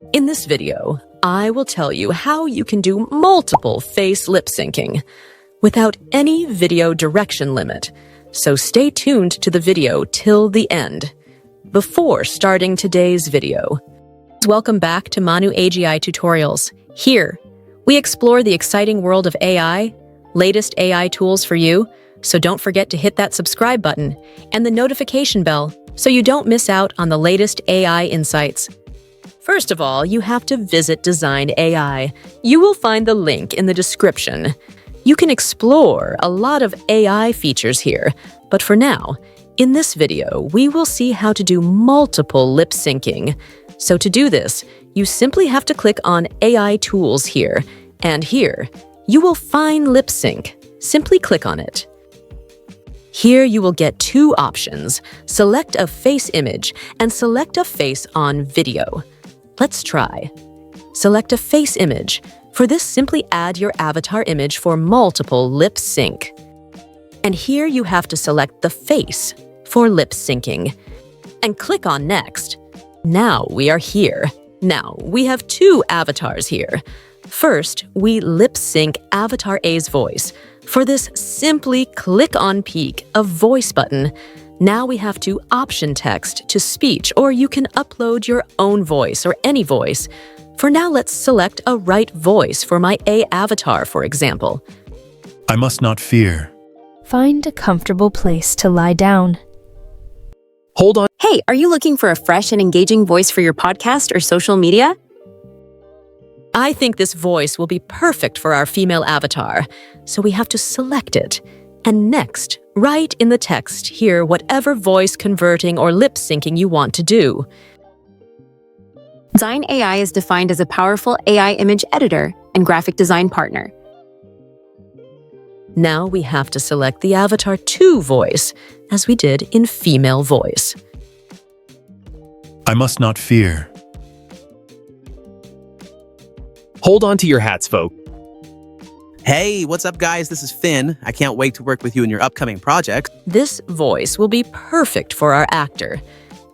In this video, I will tell you how you can do multiple face lip syncing without any video direction limit, so stay tuned to the video till the end. Before starting today's video, welcome back to ManuAGI tutorials. Here, we explore the exciting world of AI, latest AI tools for you, so don't forget to hit that subscribe button and the notification bell so you don't miss out on the latest AI insights. First of all, you have to visit Dzineai AI. You will find the link in the description. You can explore a lot of AI features here, but for now, in this video, we will see how to do multiple lip syncing. So to do this, you simply have to click on AI Tools here, and here, you will find Lip Sync. Simply click on it. Here you will get two options. Select a face image and select a face on video. Let's try. Select a face image. For this, simply add your avatar image for multiple lip sync. And here you have to select the face for lip syncing. And click on Next. Now we are here. Now we have two avatars here. First, we lip sync Avatar A's voice. For this, simply click on Peak, a voice button. Now we have to option text to speech, or you can upload your own voice or any voice. For now, let's select a right voice for my A avatar, for example. I must not fear. Find a comfortable place to lie down. Hold on. Hey, are you looking for a fresh and engaging voice for your podcast or social media? I think this voice will be perfect for our female avatar, so we have to select it. And next, write in the text here whatever voice converting or lip syncing you want to do. Dzineai AI is defined as a powerful AI image editor and graphic design partner. Now we have to select the Avatar 2 voice, as we did in female voice. I must not fear. Hold on to your hats, folks. Hey, what's up, guys? This is Finn. I can't wait to work with you in your upcoming projects. This voice will be perfect for our actor.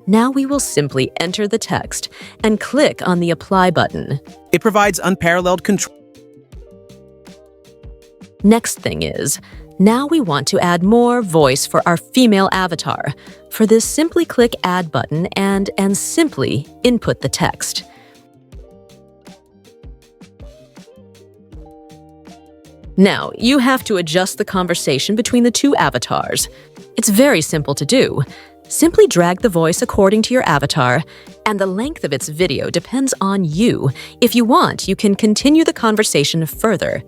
Now we will simply enter the text and click on the Apply button. It provides unparalleled control. Next thing is, now we want to add more voice for our female avatar. For this, simply click Add button and simply input the text. Now, you have to adjust the conversation between the two avatars. It's very simple to do. Simply drag the voice according to your avatar, and the length of its video depends on you. If you want, you can continue the conversation further.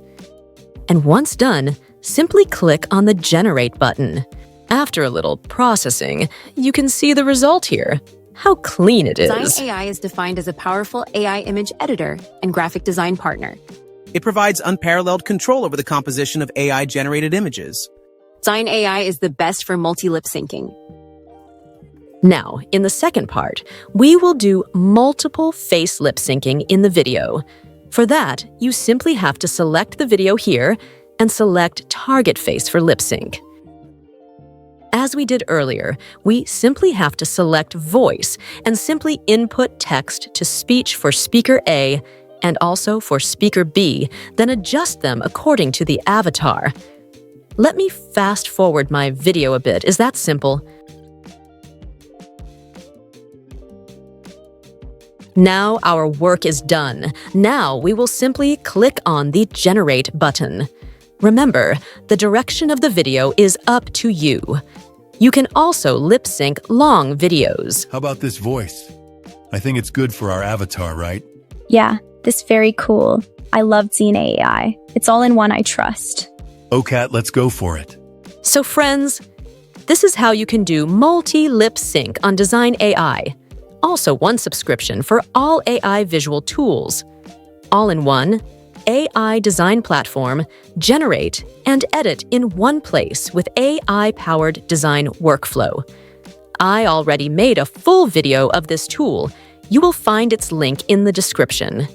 And once done, simply click on the Generate button. After a little processing, you can see the result here. How clean it is. Dzineai AI is defined as a powerful AI image editor and graphic design partner. It provides unparalleled control over the composition of AI-generated images. Dzineai AI is the best for multi-lip syncing. Now, in the second part, we will do multiple face lip syncing in the video. For that, you simply have to select the video here and select Target Face for lip sync. As we did earlier, we simply have to select Voice and simply input text to speech for speaker A and also for speaker B, then adjust them according to the avatar. Let me fast forward my video a bit. Is that simple? Now our work is done. Now we will simply click on the Generate button. Remember, the direction of the video is up to you. You can also lip sync long videos. How about this voice? I think it's good for our avatar, right? Yeah, this very cool. I love Dzineai AI. It's all in one I trust. Oh, Kat, let's go for it. So friends, this is how you can do multi-lip sync on Dzineai AI. Also one subscription for all AI visual tools. All in one, AI design platform, generate and edit in one place with AI-powered design workflow. I already made a full video of this tool. You will find its link in the description.